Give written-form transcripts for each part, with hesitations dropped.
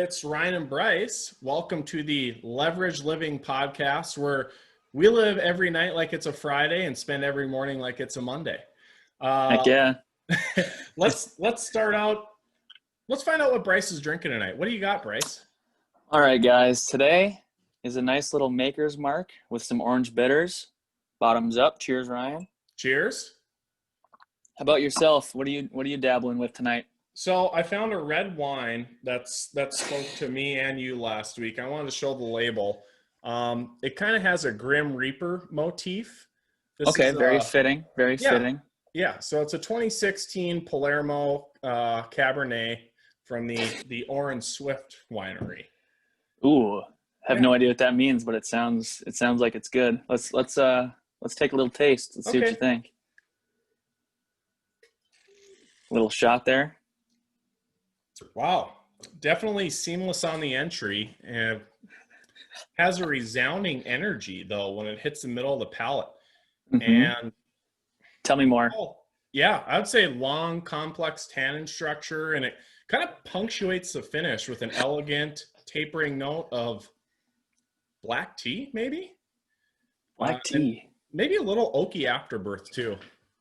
It's Ryan and Bryce. Welcome to the Leverage Living podcast, where we live every night like it's a Friday and spend every morning like it's a Monday. Heck yeah. Let's start out. Let's find out what Bryce is drinking tonight. What do you got, Bryce? All right, guys. Today is a nice little Maker's Mark with some orange bitters. Bottoms up. Cheers, Ryan. Cheers. How about yourself? What are you dabbling with tonight? So I found a red wine that spoke to me and you last week. I wanted to show the label. It kind of has a Grim Reaper motif. Very fitting. Very fitting. Yeah, so it's a 2016 Palermo Cabernet from the Orange Swift winery. Ooh, have no idea what that means, but it sounds like it's good. Let's take a little taste. Let's see what you think. A little shot there. Wow, definitely seamless on the entry, and has a resounding energy though when it hits the middle of the palate. Mm-hmm. And tell me more. Yeah, I would say long, complex tannin structure, and it kind of punctuates the finish with an elegant, tapering note of black tea, maybe. Black tea. Maybe a little oaky afterbirth too.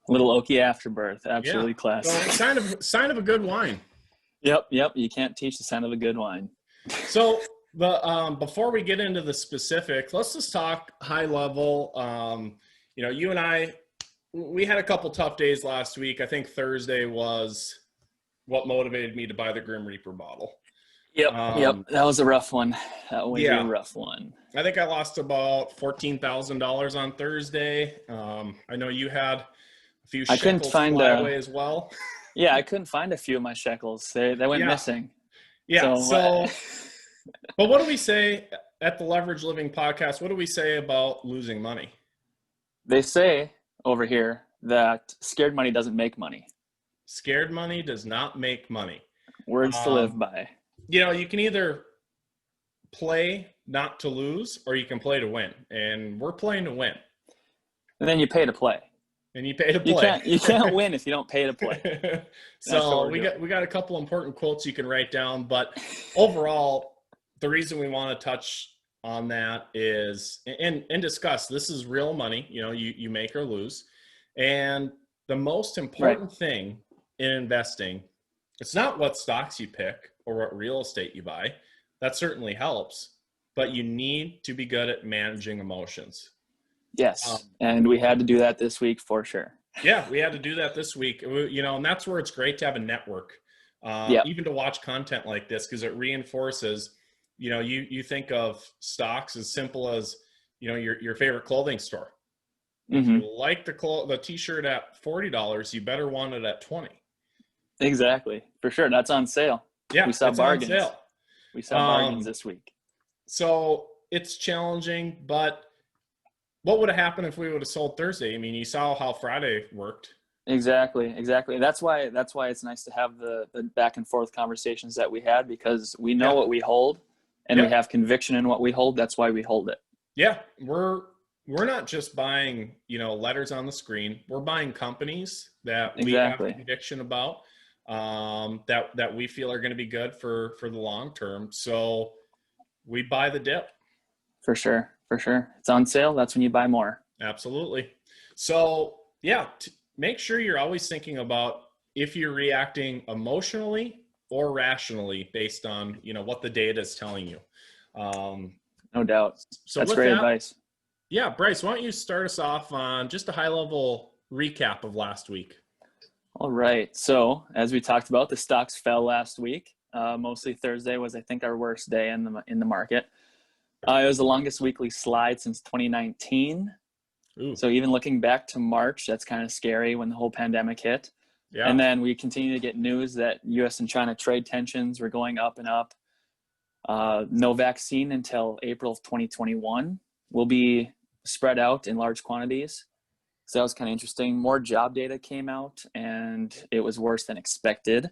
A little oaky afterbirth, absolutely classic. So sign of a good wine. Yep. You can't teach the sign of a good wine. So before we get into the specifics, let's just talk high level. You and I, we had a couple tough days last week. I think Thursday was what motivated me to buy the Grim Reaper bottle. Yep. That was a rough one. A rough one. I think I lost about $14,000 on Thursday. I know you had a few shekels fly away as well. Yeah, I couldn't find a few of my shekels. They went missing. Yeah. So but what do we say at the Leverage Living podcast? What do we say about losing money? They say over here that scared money doesn't make money. Scared money does not make money. Words to live by. You can either play not to lose, or you can play to win. And we're playing to win. And then you pay to play. And you pay to play. You can't win if you don't pay to play. So we got a couple important quotes you can write down. But overall, the reason we want to touch on that is and discuss, this is real money. You make or lose. And the most important thing in investing, it's not what stocks you pick or what real estate you buy. That certainly helps, but you need to be good at managing emotions. Yes. And we had to do that this week for sure. Yeah, we had to do that this week. And that's where it's great to have a network, even to watch content like this, because it reinforces, you think of stocks as simple as, your favorite clothing store. Mm-hmm. If you like the t-shirt at $40, you better want it at $20. Exactly. For sure. That's on sale. Yeah, we saw bargains. On sale. We saw bargains this week. So it's challenging, but what would have happened if we would have sold Thursday? I mean, you saw how Friday worked. Exactly. That's why it's nice to have the back and forth conversations that we had, because we know what we hold and we have conviction in what we hold. That's why we hold it. Yeah. We're not just buying, letters on the screen. We're buying companies that we have conviction about, that we feel are going to be good for the long term. So we buy the dip. For sure. It's on sale. That's when you buy more. Absolutely. So make sure you're always thinking about if you're reacting emotionally or rationally based on, what the data is telling you. No doubt. So that's great advice. Yeah. Bryce, why don't you start us off on just a high level recap of last week? All right. So as we talked about, the stocks fell last week. Mostly Thursday was, I think, our worst day in the market. It was the longest weekly slide since 2019. Ooh. So even looking back to March, that's kind of scary when the whole pandemic hit. Yeah. And then we continue to get news that U.S. and China trade tensions were going up and up. No vaccine until April of 2021 will be spread out in large quantities. So that was kind of interesting. More job data came out, and it was worse than expected.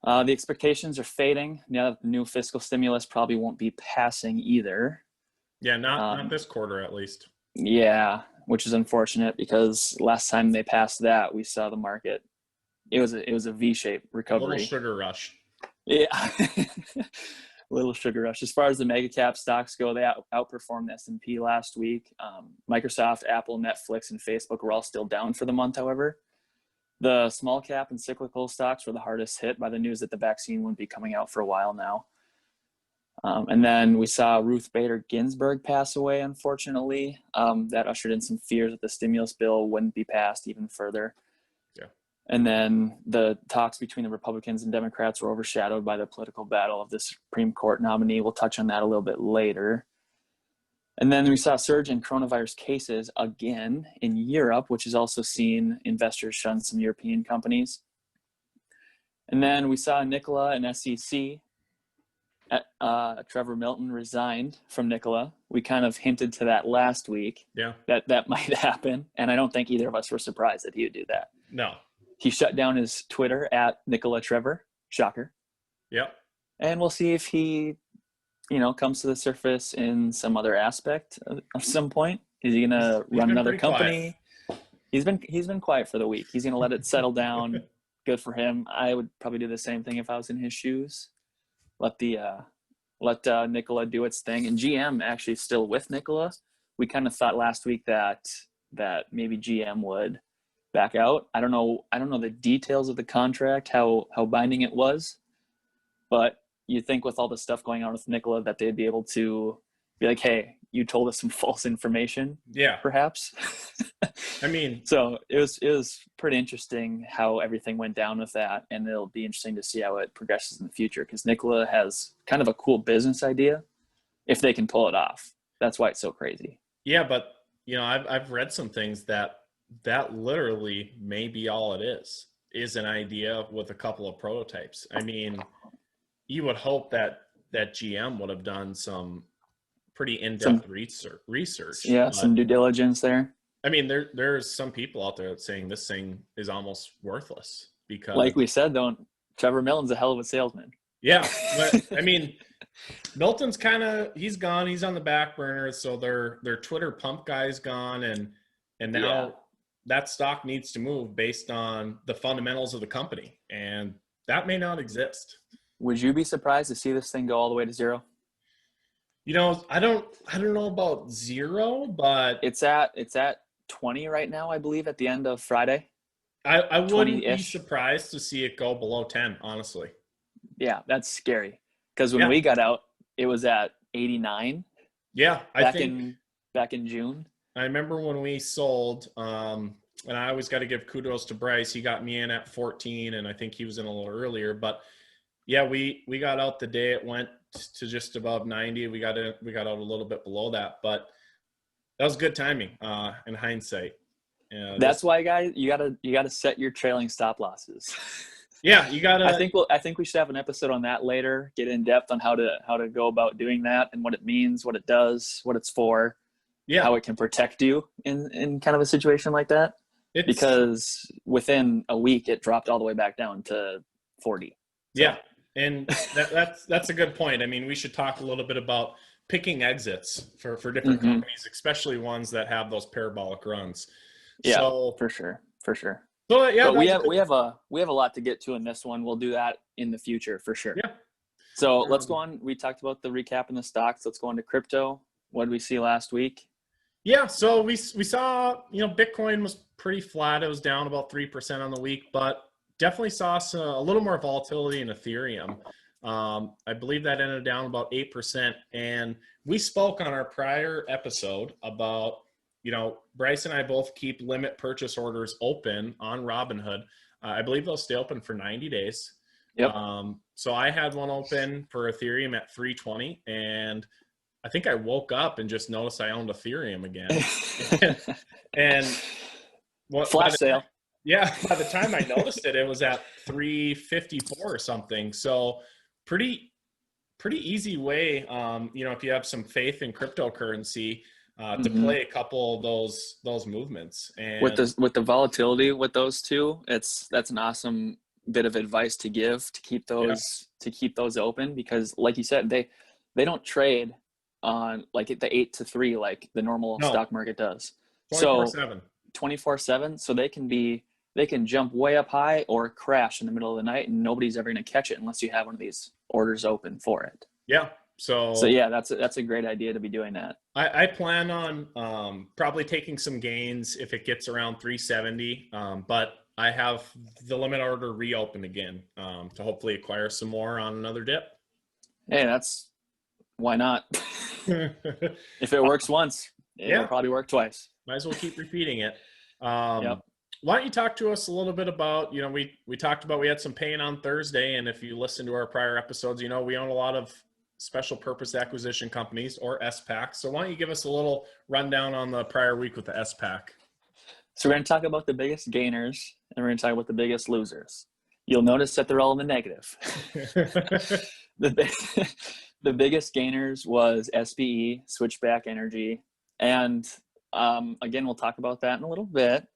The expectations are fading. Now that the new fiscal stimulus probably won't be passing either. Yeah, not this quarter at least. Yeah, which is unfortunate, because last time they passed that, we saw the market. It was a V-shaped recovery. A little sugar rush. Yeah. Little sugar rush. As far as the mega cap stocks go, they outperformed the S&P last week. Microsoft, Apple, Netflix, and Facebook were all still down for the month, however. The small cap and cyclical stocks were the hardest hit by the news that the vaccine wouldn't be coming out for a while now. And then we saw Ruth Bader Ginsburg pass away, unfortunately. That ushered in some fears that the stimulus bill wouldn't be passed even further. Yeah. And then the talks between the Republicans and Democrats were overshadowed by the political battle of the Supreme Court nominee. We'll touch on that a little bit later. And then we saw a surge in coronavirus cases again in Europe, which has also seen investors shun some European companies. And then we saw Nikola and SEC. Trevor Milton resigned from Nikola. We kind of hinted to that last week. Yeah. That might happen. And I don't think either of us were surprised that he would do that. No. He shut down his Twitter at Nikola Trevor. Shocker. Yep. And we'll see if he, comes to the surface in some other aspect of some point. Is he going to run another company? Quiet. He's been quiet for the week. He's going to let it settle down. Good for him. I would probably do the same thing if I was in his shoes. Let Nikola do its thing. And GM actually is still with Nikola. We kind of thought last week that maybe GM would back out. I don't know the details of the contract, how binding it was, but you think with all the stuff going on with Nikola that they'd be able to be like, hey, you told us some false information. Yeah. Perhaps. I mean, so it was pretty interesting how everything went down with that. And it'll be interesting to see how it progresses in the future, because Nikola has kind of a cool business idea if they can pull it off. That's why it's so crazy. Yeah. But I've read some things that literally may be all it is an idea with a couple of prototypes. I mean, you would hope that GM would have done some pretty in-depth research. Yeah, some due diligence there. I mean, there's some people out there saying this thing is almost worthless because, like we said, Trevor Milton's a hell of a salesman. Yeah, but I mean, Milton's he's gone. He's on the back burner. So their Twitter pump guy's gone, and now that stock needs to move based on the fundamentals of the company, and that may not exist. Would you be surprised to see this thing go all the way to zero? I don't know about zero, but it's at 20 right now, I believe, at the end of Friday. I wouldn't be surprised to see it go below 10, honestly. Yeah, that's scary. Because when we got out, it was at 89. Yeah, back in June. I remember when we sold, and I always got to give kudos to Bryce. He got me in at 14, and I think he was in a little earlier. But yeah, we got out the day it went to just above 90. We got out a little bit below that, but that was good timing in hindsight. That's why, guys, you gotta set your trailing stop losses. Yeah, you gotta. I think we should have an episode on that later. Get in depth on how to go about doing that and what it means, what it does, what it's for. Yeah, how it can protect you in kind of a situation like that. Because within a week, it dropped all the way back down to 40. So. Yeah. And that's a good point. I mean, we should talk a little bit about picking exits for different companies, especially ones that have those parabolic runs. Yeah, so, for sure. So yeah, but we have a lot to get to in this one. We'll do that in the future for sure. Yeah. So let's go on. We talked about the recap in the stocks. Let's go on to crypto. What did we see last week? Yeah, so we saw Bitcoin was pretty flat. It was down about 3% on the week, but definitely saw a little more volatility in Ethereum. I believe that ended down about 8%. And we spoke on our prior episode about, Bryce and I both keep limit purchase orders open on Robinhood. I believe they'll stay open for 90 days. Yep. So I had one open for Ethereum at 320, and I think I woke up and just noticed I owned Ethereum again. and flash sale. Yeah, by the time I noticed it, it was at 354 or something. So pretty easy way, if you have some faith in cryptocurrency, to play a couple of those movements. And with the volatility with those two, that's an awesome bit of advice to give to keep those open, because like you said, they don't trade on like the 8 to 3 like the normal stock market does. 24/7. 24/7. So they can be they can jump way up high or crash in the middle of the night, and nobody's ever going to catch it unless you have one of these orders open for it. Yeah. So yeah, that's a great idea to be doing that. I plan on probably taking some gains if it gets around 370, but I have the limit order reopened again to hopefully acquire some more on another dip. Hey, why not? If it works once, it'll probably work twice. Might as well keep repeating it. Yep. Why don't you talk to us a little bit about, we talked about, we had some pain on Thursday, and if you listen to our prior episodes, we own a lot of special purpose acquisition companies, or SPACs. So why don't you give us a little rundown on the prior week with the SPAC? So we're going to talk about the biggest gainers, and we're going to talk about the biggest losers. You'll notice that they're all in the negative. The biggest gainers was SPE, Switchback Energy. And again, we'll talk about that in a little bit.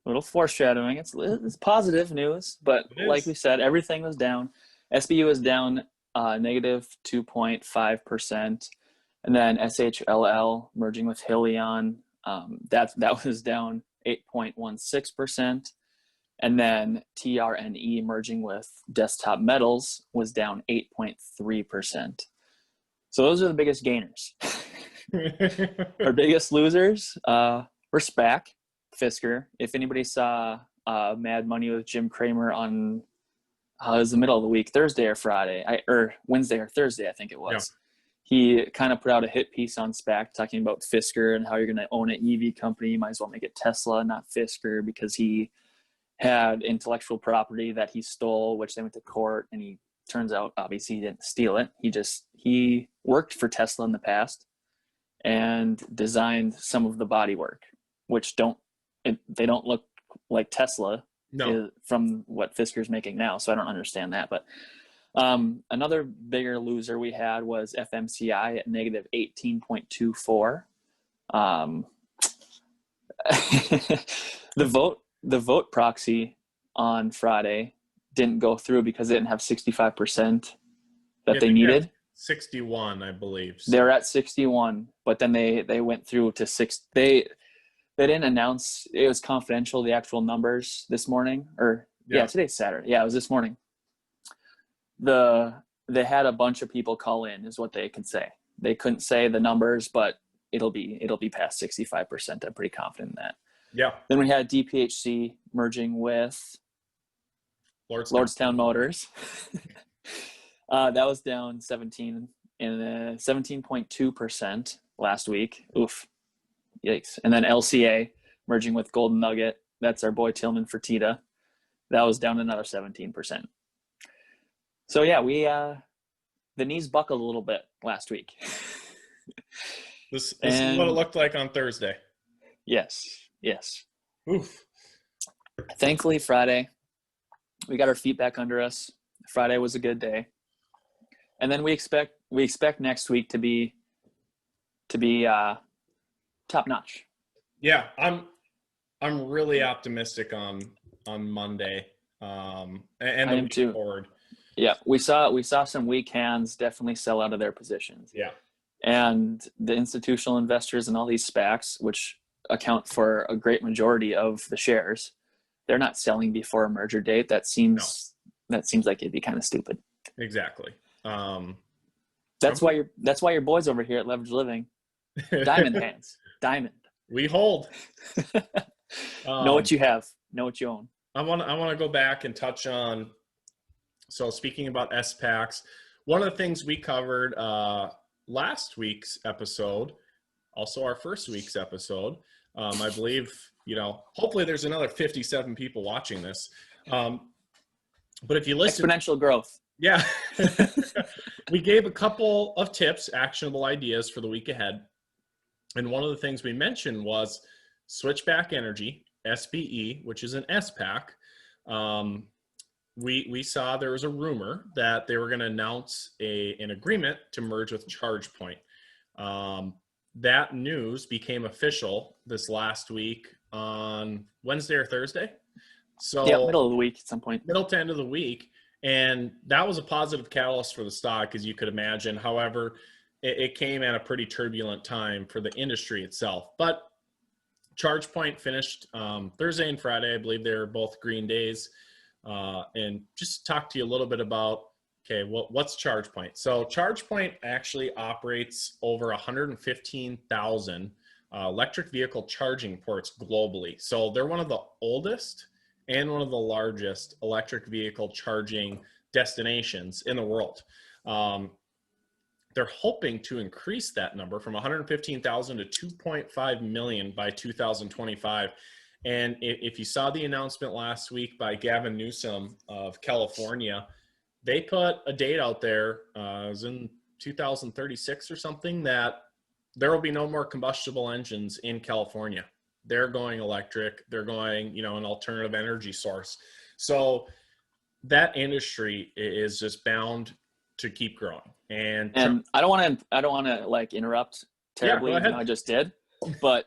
A little foreshadowing. It's positive news, but like we said, everything was down. SPE was down negative 2.5%. And then SHLL merging with Helion, that was down 8.16%. And then TRNE merging with Desktop Metals was down 8.3%. So those are the biggest gainers. Our biggest losers were SPAC, Fisker. If anybody saw Mad Money with Jim Cramer on it was the middle of the week, Thursday or Friday, or Wednesday or Thursday, I think it was. Yeah. He kind of put out a hit piece on SPAC talking about Fisker and how you're going to own an EV company. You might as well make it Tesla, not Fisker, because he had intellectual property that he stole, which they went to court, and he turns out obviously he didn't steal it. He worked for Tesla in the past and designed some of the bodywork, which they don't look like Tesla. No. From what Fisker's making now. So I don't understand that. But another bigger loser we had was FMCI at negative 18.24. The vote proxy on Friday didn't go through because they didn't have 65% that they needed. 61, I believe. So. They're at 61, but then they went through to 6. They didn't announce, it was confidential, the actual numbers this morning, or today's Saturday. Yeah, it was this morning. They had a bunch of people call in is what they could say. They couldn't say the numbers, but it'll be past 65%. I'm pretty confident in that. Yeah. Then we had DPHC merging with Lordstown Motors. That was down 17.2% last week. Oof. Yikes. And then LCA merging with Golden Nugget. That's our boy Tillman Fertitta. That was down another 17%. So yeah, the knees buckled a little bit last week. This is what it looked like on Thursday. Yes. Oof. Thankfully, Friday, we got our feet back under us. Friday was a good day. And then we expect next week to be top notch. Yeah, I'm really optimistic on Monday. And the week forward. Yeah, we saw some weak hands definitely sell out of their positions. Yeah. And the institutional investors and all these SPACs, which account for a great majority of the shares, they're not selling before a merger date. That seems like it'd be kind of stupid. Exactly. That's why your boys over here at Leverage Living, diamond hands. Diamond. We hold. Know what you have. Know what you own. I want to go back and touch on. So speaking about SPACs, one of the things we covered last week's episode, also our first week's episode. I believe hopefully there's another 57 people watching this. But if you listen, exponential growth. Yeah, we gave a couple of tips, actionable ideas for the week ahead. And one of the things we mentioned was Switchback Energy, SPE, which is an SPAC. We saw there was a rumor that they were going to announce an agreement to merge with ChargePoint. That news became official this last week on Wednesday or Thursday. So yeah, middle of the week at some point. Middle to end of the week. And that was a positive catalyst for the stock, as you could imagine. However, it came at a pretty turbulent time for the industry itself. But ChargePoint finished Thursday and Friday. I believe they were both green days. And just talk to you a little bit about, okay, what's ChargePoint? So ChargePoint actually operates over 115,000 electric vehicle charging ports globally. So they're one of the oldest and one of the largest electric vehicle charging destinations in the world. They're hoping to increase that number from 115,000 to 2.5 million by 2025. And if you saw the announcement last week by Gavin Newsom of California, they put a date out there, it was in 2036 or something, that there will be no more combustible engines in California. They're going electric. They're going, an alternative energy source. So that industry is just bound to keep growing. And I don't want to like interrupt terribly, yeah, even though I just did, but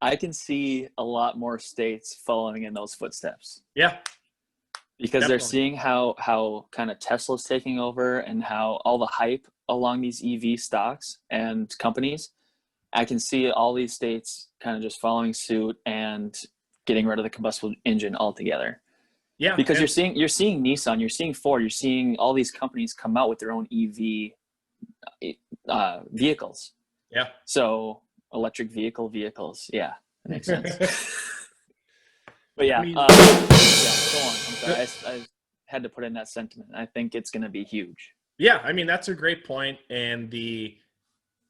I can see a lot more states following in those footsteps. Yeah. Because they're seeing how kind of Tesla's taking over and how all the hype along these EV stocks and companies. I can see all these states kind of just following suit and getting rid of the combustible engine altogether. Yeah. Because you're seeing Nissan, you're seeing Ford, you're seeing all these companies come out with their own EV vehicles. Yeah. So electric vehicles. Yeah, that makes sense. But yeah, go on. I'm sorry. I had to put in that sentiment. I think it's going to be huge. Yeah, that's a great point. And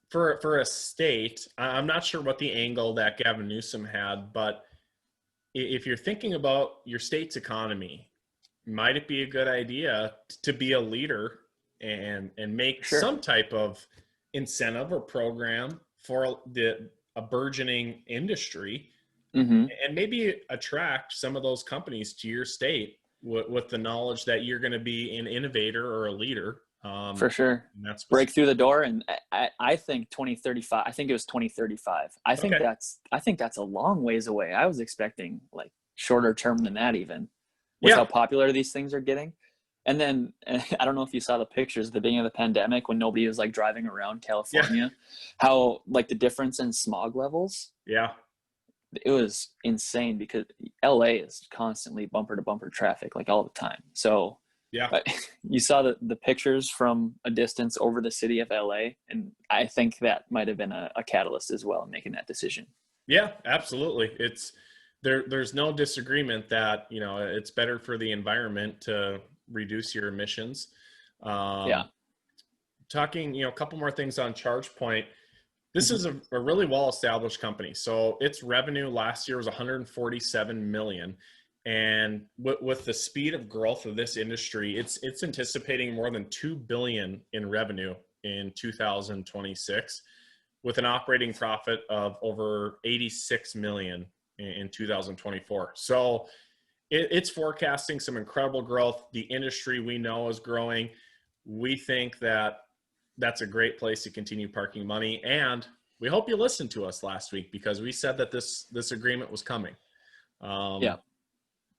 for a state, I'm not sure what the angle that Gavin Newsom had, but if you're thinking about your state's economy, might it be a good idea to be a leader and make some type of incentive or program for a burgeoning industry, and maybe attract some of those companies to your state with the knowledge that you're going to be an innovator or a leader. For sure. Break through the door. And I think 2035, I think it was 2035. I think that's a long ways away. I was expecting like shorter term than that, even with how popular these things are getting. And then I don't know if you saw the pictures at the beginning of the pandemic when nobody was like driving around California, how like the difference in smog levels. Yeah. It was insane because LA is constantly bumper to bumper traffic, like all the time. So yeah, you saw the pictures from a distance over the city of LA, and I think that might have been a catalyst as well in making that decision. Yeah, absolutely. There's no disagreement that, it's better for the environment to reduce your emissions. Talking, a couple more things on ChargePoint. This is a really well-established company. So its revenue last year was 147 million. And with the speed of growth of this industry, it's anticipating more than 2 billion in revenue in 2026, with an operating profit of over 86 million in 2024. So it's forecasting some incredible growth. The industry we know is growing. We think that that's a great place to continue parking money. And we hope you listened to us last week, because we said that this agreement was coming.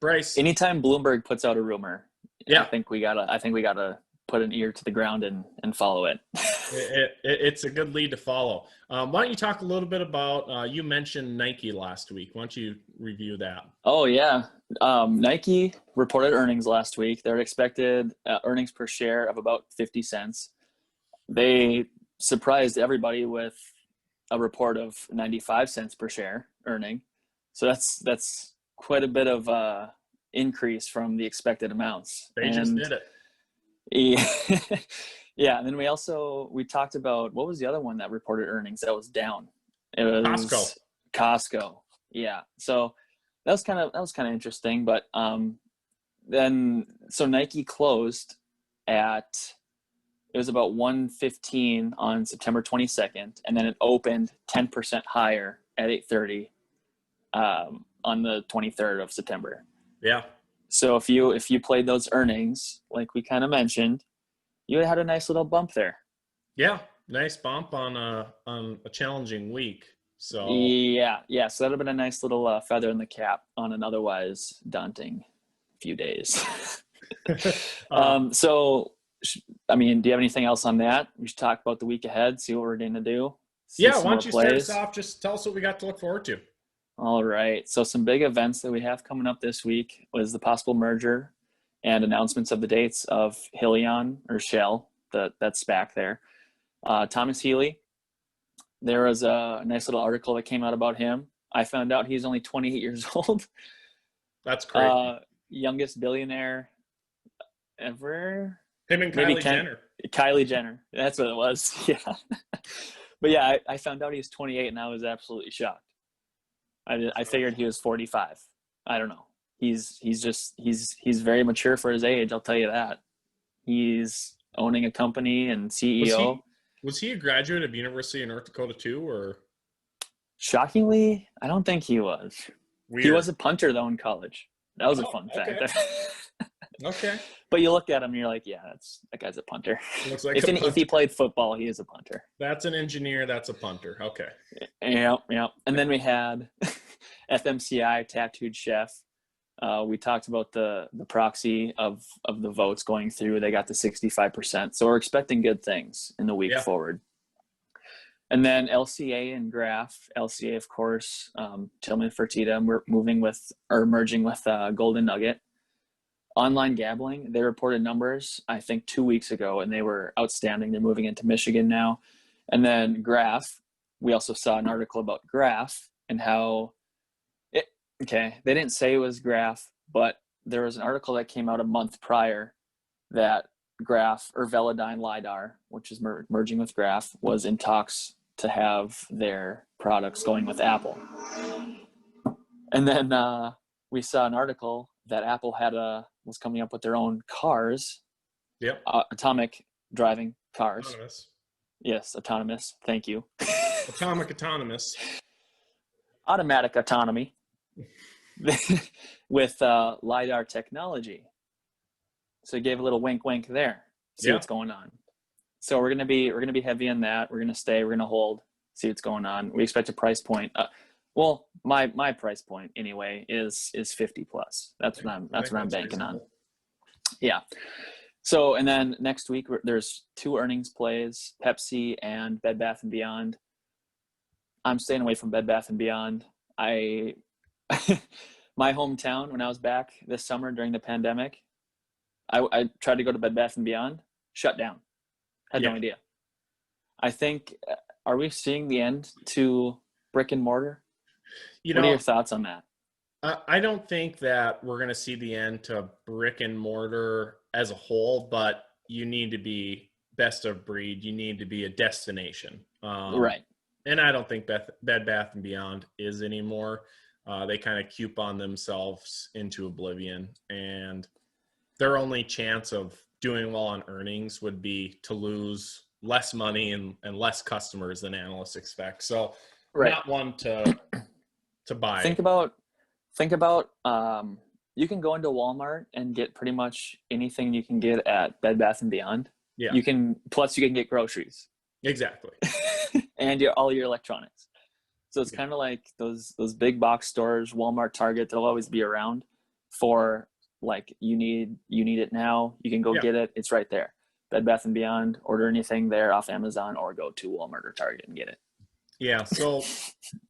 Bryce, anytime Bloomberg puts out a rumor, I think we gotta put an ear to the ground and follow it. It's a good lead to follow. Why don't you talk a little bit about, you mentioned Nike last week. Why don't you review that? Oh yeah. Nike reported earnings last week. They're expected earnings per share of about 50 cents. They surprised everybody with a report of 95 cents per share earning. So that's quite a bit of increase from the expected amounts. They just did it. Yeah. And then we talked about, what was the other one that reported earnings that was down? It was Costco. Yeah. So that was kind of interesting, but so Nike closed at, it was about 115 on September 22nd, and then it opened 10% higher at 8:30 on the 23rd of September. Yeah. So if you played those earnings, like we kind of mentioned, you had a nice little bump there. Yeah, nice bump on a challenging week. So yeah. So that'd have been a nice little feather in the cap on an otherwise daunting few days. So, I mean, do you have anything else on that? We should talk about the week ahead, see what we're going to do Yeah, some why more don't you start us plays. off? Just tell us what we got to look forward to. All right. So some big events that we have coming up this week was the possible merger and announcements of the dates of Helion or Shell, that SPAC there. Thomas Healy, there was a nice little article that came out about him. I found out he's only 28 years old. That's crazy. Youngest billionaire ever. Him and Kylie Jenner. Kylie Jenner. That's what it was. Yeah. But yeah, I found out he's 28 and I was absolutely shocked. I figured he was 45. I don't know. He's very mature for his age. I'll tell you that. He's owning a company and CEO. Was he a graduate of University of North Dakota too, or? Shockingly, I don't think he was. Weird. He was a punter though in college. That was a fun fact. Okay. But you look at him and you're like, yeah, that guy's a punter. Looks like if he played football, he is a punter. That's an engineer. That's a punter. Okay. Yeah. And then we had FMCI, Tattooed Chef. We talked about the proxy of the votes going through. They got the 65%. So we're expecting good things in the week forward. And then LCA and Graph. LCA, of course, Tillman Fertitta. We're merging with Golden Nugget. Online gambling, they reported numbers, I think, 2 weeks ago, and they were outstanding. They're moving into Michigan now. And then Graph, we also saw an article about Graph and how they didn't say it was Graph, but there was an article that came out a month prior that Graph, or Velodyne LiDAR, which is merging with Graph, was in talks to have their products going with Apple. And then we saw an article that Apple was coming up with their own cars. Yep. Atomic driving cars. Autonomous. Yes, autonomous. Thank you. Autonomous. Automatic autonomy with LiDAR technology. So he gave a little wink there. See what's going on. So we're gonna be heavy on that. We're gonna hold, see what's going on. We expect a price point. Well, my price point anyway is 50 plus. That's what I'm banking on. Yeah. So, and then next week there's 2 earnings plays, Pepsi and Bed Bath & Beyond. I'm staying away from Bed Bath & Beyond. My hometown, when I was back this summer during the pandemic, I tried to go to Bed Bath & Beyond, shut down. Had no idea. I think, are we seeing the end to brick and mortar? What are your thoughts on that? I don't think that we're going to see the end to brick and mortar as a whole, but you need to be best of breed. You need to be a destination. Right. And I don't think Bed Bath & Beyond is anymore. They kind of coupon themselves into oblivion, and their only chance of doing well on earnings would be to lose less money and less customers than analysts expect. So not one to buy. Think about you can go into Walmart and get pretty much anything you can get at Bed Bath & Beyond. Yeah. You can get groceries. Exactly. And all your electronics. So it's kind of like those big box stores, Walmart, Target, they'll always be around for like you need it now. You can go get it. It's right there. Bed Bath & Beyond, order anything there off Amazon or go to Walmart or Target and get it. Yeah. So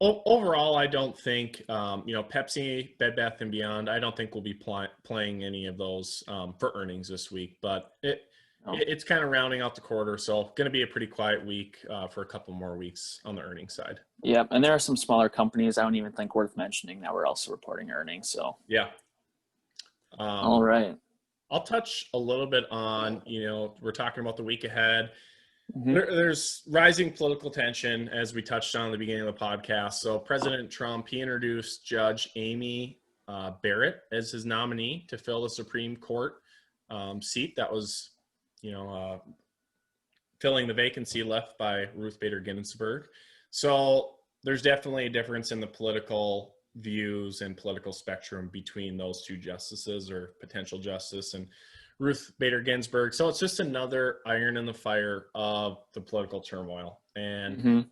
overall, I don't think, Pepsi, Bed Bath & Beyond, I don't think we'll be playing any of those for earnings this week, but it's kind of rounding out the quarter. So going to be a pretty quiet week for a couple more weeks on the earnings side. Yep. And there are some smaller companies I don't even think worth mentioning that we're also reporting earnings. So yeah. All right. I'll touch a little bit on, we're talking about the week ahead. Mm-hmm. There's rising political tension, as we touched on at the beginning of the podcast. So President Trump, he introduced Judge Amy Barrett as his nominee to fill the Supreme Court seat that was, filling the vacancy left by Ruth Bader Ginsburg. So there's definitely a difference in the political views and political spectrum between those two justices or potential justice and Ruth Bader Ginsburg. So it's just another iron in the fire of the political turmoil. And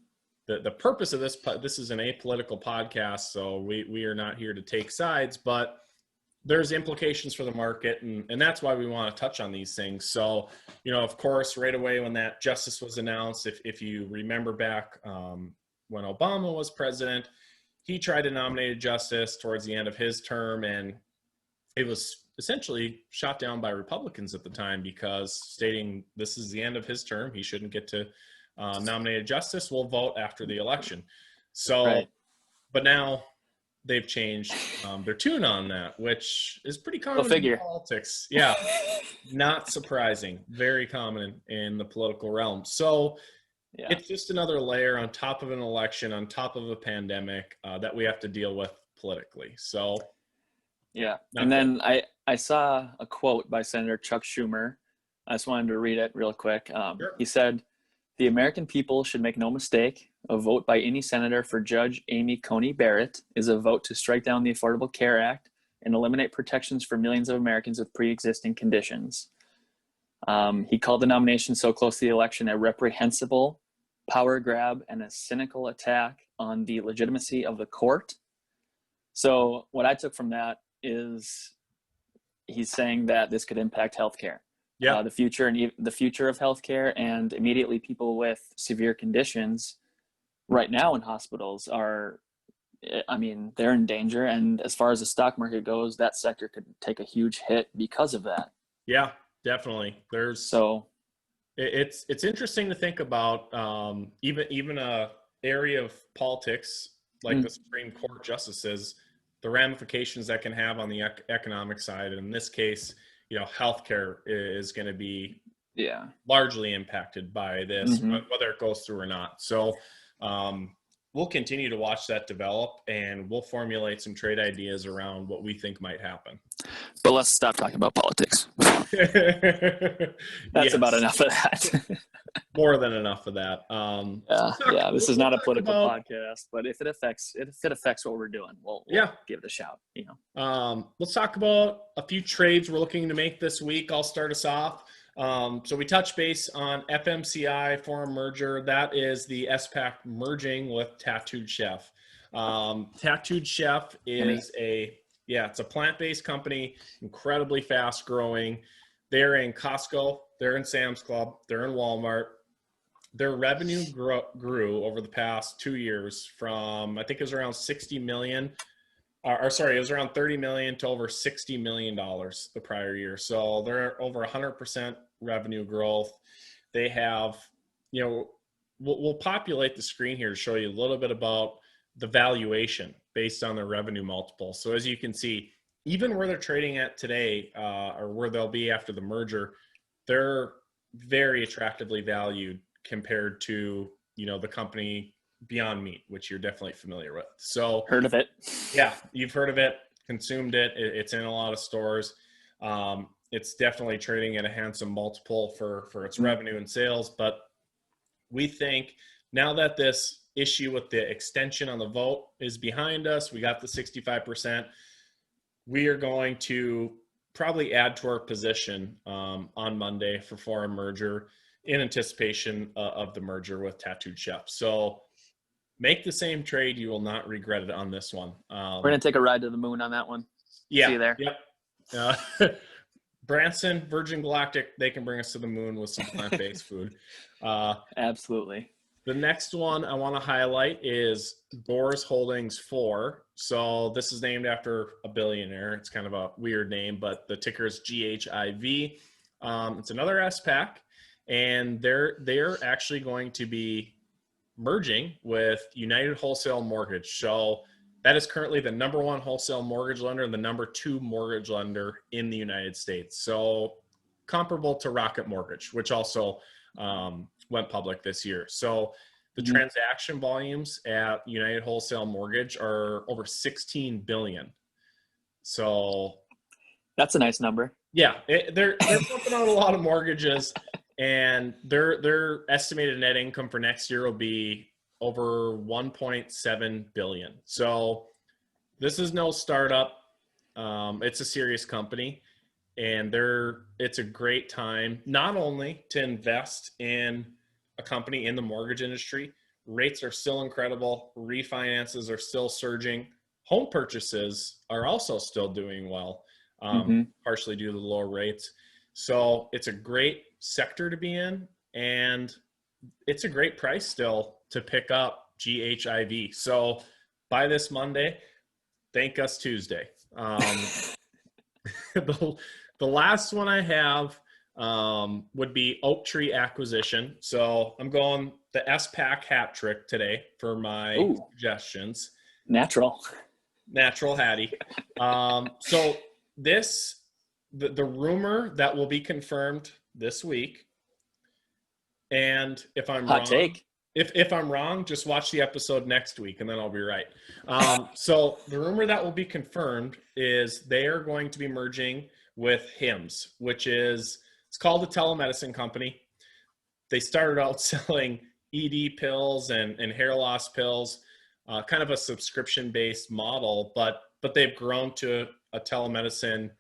the purpose of this is an apolitical podcast, so we are not here to take sides, but there's implications for the market, and that's why we want to touch on these things. So, of course, right away when that justice was announced, if you remember back when Obama was president, he tried to nominate a justice towards the end of his term, and it was essentially shot down by Republicans at the time because stating this is the end of his term, he shouldn't get to nominate a justice. We'll vote after the election. So, right. But now they've changed their tune on that, which is pretty common in politics. Yeah, not surprising. Very common in the political realm. So it's just another layer on top of an election, on top of a pandemic that we have to deal with politically. So and then I saw a quote by Senator Chuck Schumer. I just wanted to read it real quick. Sure. He said, "The American people should make no mistake. A vote by any senator for Judge Amy Coney Barrett is a vote to strike down the Affordable Care Act and eliminate protections for millions of Americans with pre-existing conditions." He called the nomination so close to the election a reprehensible power grab and a cynical attack on the legitimacy of the court. So what I took from that is he's saying that this could impact healthcare. The future of healthcare, and immediately people with severe conditions right now in hospitals are, they're in danger. And as far as the stock market goes, that sector could take a huge hit because of that. Yeah, definitely. It's interesting to think about even a area of politics like the Supreme Court justices, the ramifications that can have on the economic side. In this case, healthcare is going to be largely impacted by this, whether it goes through or not. So we'll continue to watch that develop, and we'll formulate some trade ideas around what we think might happen. But let's stop talking about politics. That's about enough of that. More than enough of that. This is not a political podcast, but if it affects what we're doing, we'll give it a shout. Let's talk about a few trades we're looking to make this week. I'll start us off. So we touch base on FMCI foreign merger. That is the SPAC merging with Tattooed Chef. Tattooed Chef is it's a plant-based company, incredibly fast growing. They're in Costco, they're in Sam's Club, they're in Walmart. Their revenue grew over the past 2 years from, I think it was around 60 million, it was around 30 million to over $60 million the prior year. So they're over 100% revenue growth. They have, we'll populate the screen here to show you a little bit about the valuation based on their revenue multiple. So as you can see, even where they're trading at today, or where they'll be after the merger, they're very attractively valued compared to, the company Beyond Meat, which you're definitely familiar with. So heard of it. Yeah, you've heard of it, consumed it. It's in a lot of stores. It's definitely trading at a handsome multiple for its revenue and sales. But we think now that this issue with the extension on the vote is behind us, we got the 65%, we are going to probably add to our position on Monday for foreign merger in anticipation of the merger with Tattooed Chef. So make the same trade. You will not regret it on this one. We're going to take a ride to the moon on that one. Yeah. See you there. Yep. Branson, Virgin Galactic, they can bring us to the moon with some plant-based food. Absolutely. The next one I want to highlight is Gores Holdings 4. So this is named after a billionaire. It's kind of a weird name, but the ticker is GHIV. It's another SPAC, and they're actually going to be merging with United Wholesale Mortgage. So that is currently the number one wholesale mortgage lender and the number two mortgage lender in the United States. So comparable to Rocket Mortgage, which also went public this year. So the transaction volumes at United Wholesale Mortgage are over 16 billion. So that's a nice number. Yeah, they're pumping out a lot of mortgages, and their estimated net income for next year will be over 1.7 billion. So this is no startup. It's a serious company, and it's a great time not only to invest in a company in the mortgage industry. Rates are still incredible. Refinances are still surging. Home purchases are also still doing well. partially due to the lower rates. So it's a great sector to be in, and it's a great price still to pick up GHIV. So by this Monday, thank us Tuesday. The last one I have would be Oak Tree Acquisition. So I'm going the SPAC hat trick today for my suggestions. Natural Hattie. So the rumor that will be confirmed this week, and if I'm hot wrong, take. If I'm wrong, just watch the episode next week and then I'll be right. So the rumor that will be confirmed is they are going to be merging with HIMS, which is, it's called a telemedicine company. They started out selling ED pills and hair loss pills, kind of a subscription-based model, but they've grown to a telemedicine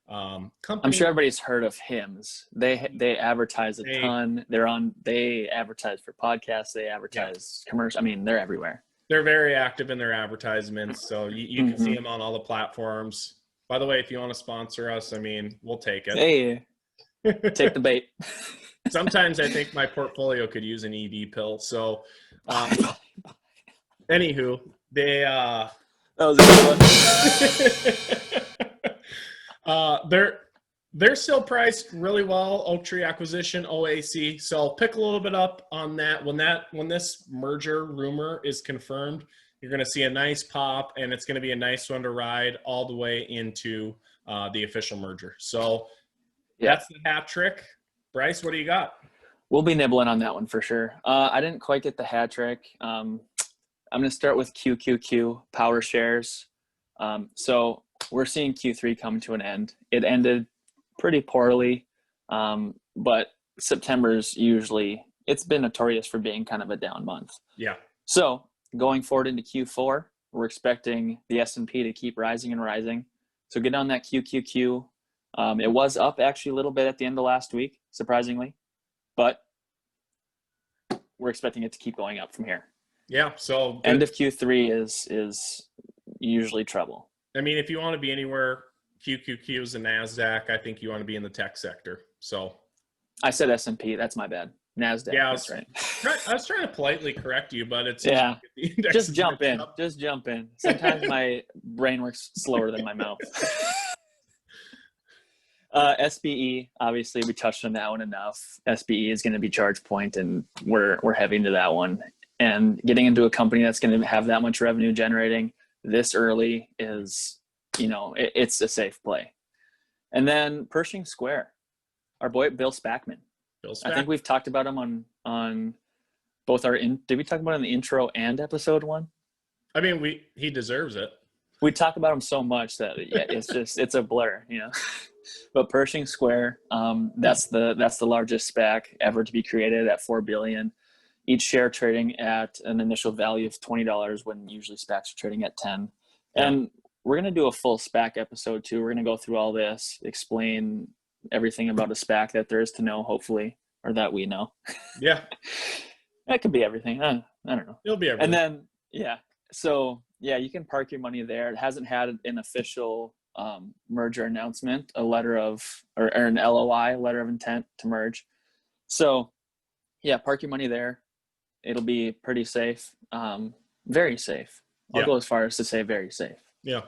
company. I'm sure everybody's heard of HIMS. They advertise a ton. They advertise for podcasts. They advertise commercial. I mean, they're everywhere. They're very active in their advertisements, so you can see them on all the platforms. By the way, if you want to sponsor us, I mean, we'll take it. Hey, take the bait. Sometimes I think my portfolio could use an ED pill. So, anywho, they that was a good one. They're still priced really well. Oak Tree Acquisition, OAC. So pick a little bit up on that. When this merger rumor is confirmed, you're going to see a nice pop, and it's going to be a nice one to ride all the way into the official merger. So that's the hat trick. Bryce, what do you got? We'll be nibbling on that one for sure. I didn't quite get the hat trick. I'm going to start with QQQ, Power Shares. So we're seeing Q3 come to an end. It ended pretty poorly, but September's usually, it's been notorious for being kind of a down month. Yeah. So going forward into Q4, we're expecting the S&P to keep rising and rising. So get on that QQQ. It was up actually a little bit at the end of last week, surprisingly, but we're expecting it to keep going up from here. Yeah. So end of Q3 is usually trouble. I mean, if you want to be anywhere, QQQ is a NASDAQ. I think you want to be in the tech sector. So I said S&P. That's my bad. NASDAQ. Yeah, that's right. I was trying to politely correct you, but it's just jump in. Just jump in. Sometimes my brain works slower than my mouth. SBE, obviously, we touched on that one enough. SBE is going to be ChargePoint, and we're heavy into that one. And getting into a company that's going to have that much revenue generating this early is, it's a safe play. And then Pershing Square, our boy Bill Spackman. I think we've talked about him on both did we talk about it in the intro and episode one? I mean, he deserves it. We talk about him so much that it's a blur, But Pershing Square, that's the largest SPAC ever to be created at $4 billion. Each share trading at an initial value of $20 when usually SPACs are trading at 10. Yeah. And we're going to do a full SPAC episode too. We're going to go through all this, explain everything about a SPAC that there is to know, hopefully, or that we know. Yeah. That could be everything. I don't know. It'll be everything. And then, so you can park your money there. It hasn't had an official merger announcement, a letter of, or an LOI, letter of intent to merge. So park your money there. It'll be pretty safe. Very safe. I'll go as far as to say very safe. Yeah.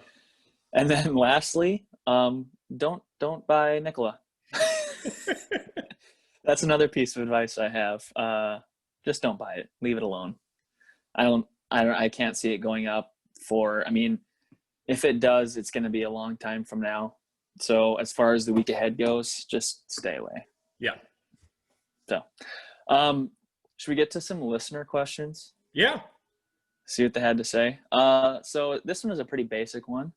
And then lastly, don't buy Nikola. That's another piece of advice I have. Just don't buy it. Leave it alone. I can't see it going up if it does, it's going to be a long time from now. So as far as the week ahead goes, just stay away. Yeah. So, should we get to some listener questions? Yeah. See what they had to say. So this one is a pretty basic one.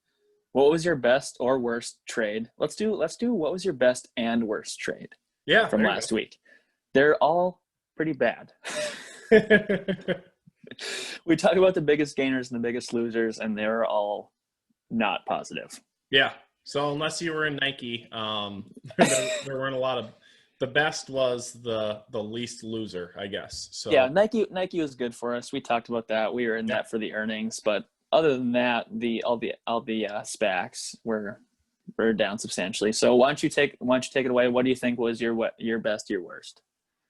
What was your best or worst trade? Let's do what was your best and worst trade? Yeah. From last week. They're all pretty bad. We talk about the biggest gainers and the biggest losers, and they're all not positive. Yeah. So unless you were in Nike, there weren't a lot of. The best was the least loser, I guess. So yeah, Nike was good for us. We talked about that. We were in that for the earnings, but other than that, all the SPACs were we're down substantially. So why don't you take it away? What do you think was your best, your worst?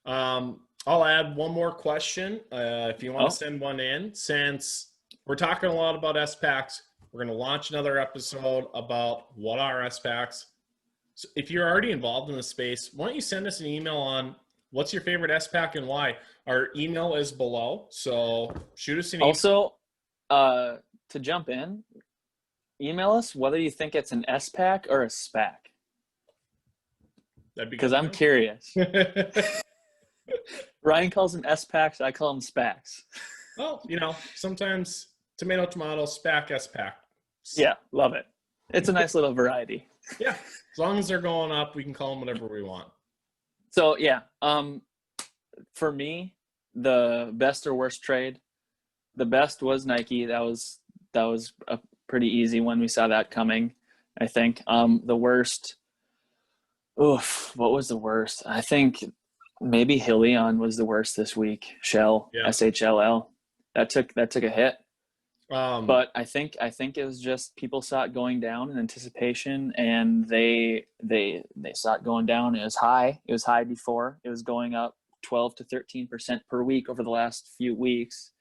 I'll add one more question. If you want to send one in, since we're talking a lot about SPACs, we're going to launch another episode about what are SPACs. So if you're already involved in the space, why don't you send us an email on what's your favorite SPAC and why? Our email is below, so shoot us an email. Also, to jump in, email us whether you think it's an SPAC or a SPAC. Because I'm curious. Ryan calls them SPACs, I call them SPACs. Well, sometimes tomato, SPAC, SPAC. Yeah, love it. It's a nice little variety. Yeah, as long as they're going up, we can call them whatever we want. So yeah, for me, the best or worst trade, the best was Nike. That was a pretty easy one. We saw that coming, I think. The worst, what was the worst? I think maybe Helion was the worst this week. Shell, yeah. SHLL. That took a hit. But I think it was just people saw it going down in anticipation, and they saw it going down. It was high. It was high before. It was going up 12 to 13% per week over the last few weeks,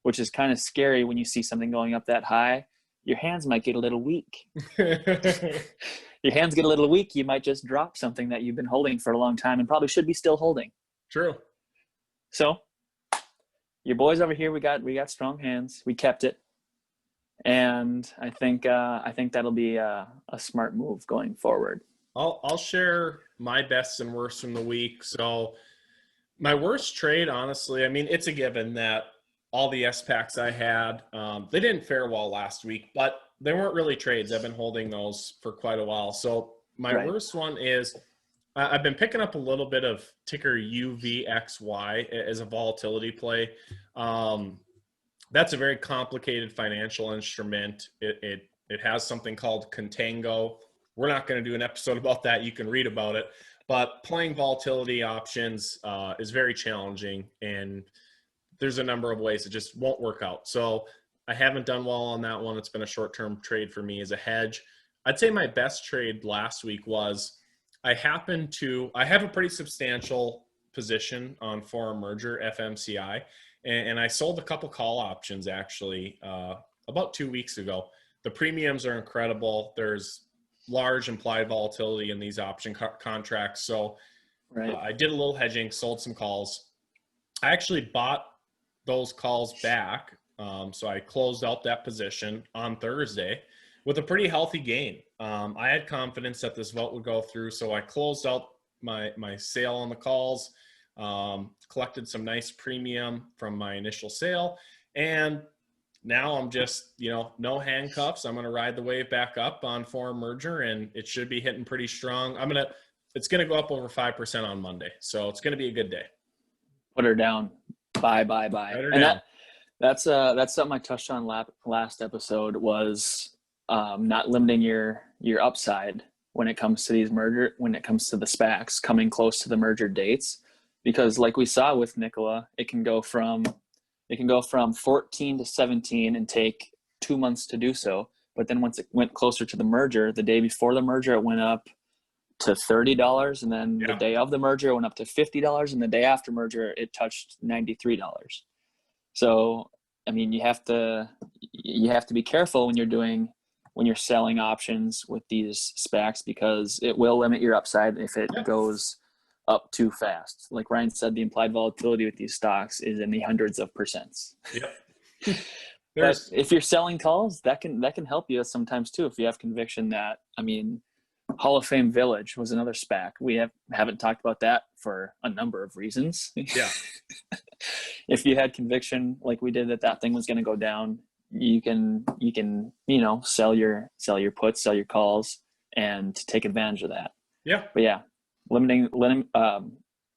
which is kind of scary when you see something going up that high. Your hands might get a little weak. Your hands get a little weak. You might just drop something that you've been holding for a long time and probably should be still holding. True. So your boys over here, we got strong hands. We kept it. And I think that'll be a smart move going forward. I'll share my best and worst from the week. So my worst trade, honestly, I mean, it's a given that all the SPACs I had, they didn't fare well last week, but they weren't really trades. I've been holding those for quite a while. So my worst one is I've been picking up a little bit of ticker UVXY as a volatility play. That's a very complicated financial instrument. It has something called contango. We're not going to do an episode about that. You can read about it. But playing volatility options is very challenging, and there's a number of ways it just won't work out. So I haven't done well on that one. It's been a short-term trade for me as a hedge. I'd say my best trade last week was I have a pretty substantial position on foreign merger, FMCI. And I sold a couple call options actually about 2 weeks ago. The premiums are incredible. There's large implied volatility in these option contracts. So I did a little hedging, sold some calls. I actually bought those calls back. So I closed out that position on Thursday with a pretty healthy gain. I had confidence that this vote would go through. So I closed out my sale on the calls. Collected some nice premium from my initial sale, and now I'm just, no handcuffs. I'm going to ride the wave back up on foreign merger, and it should be hitting pretty strong. It's going to go up over 5% on Monday. So it's going to be a good day. Put her down. Buy. And that's something I touched on last episode was, not limiting your upside when it comes to when it comes to the SPACs coming close to the merger dates. Because like we saw with Nikola, it can go from 14 to 17 and take 2 months to do so. But then once it went closer to the merger, the day before the merger, it went up to $30. And then the day of the merger, it went up to $50. And the day after merger, it touched $93. So, I mean, you have to be careful when you're selling options with these SPACs, because it will limit your upside if it goes up too fast. Like Ryan said, the implied volatility with these stocks is in the hundreds of percents. Yep. But if you're selling calls, that can help you sometimes too. If you have conviction that, Hall of Fame Village was another SPAC. We haven't talked about that for a number of reasons. Yeah. If you had conviction like we did that thing was going to go down, you can sell your puts, sell your calls, and take advantage of that. Yeah. But yeah,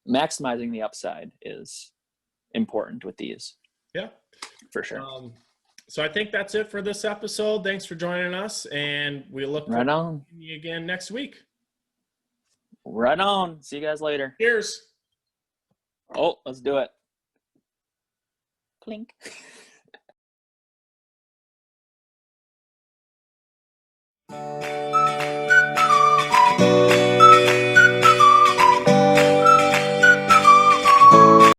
maximizing the upside is important with these. Yeah, for sure. So I think that's it for this episode. Thanks for joining us, and we look forward to seeing you again next week. Right on. See you guys later. Cheers. Oh, let's do it. Clink.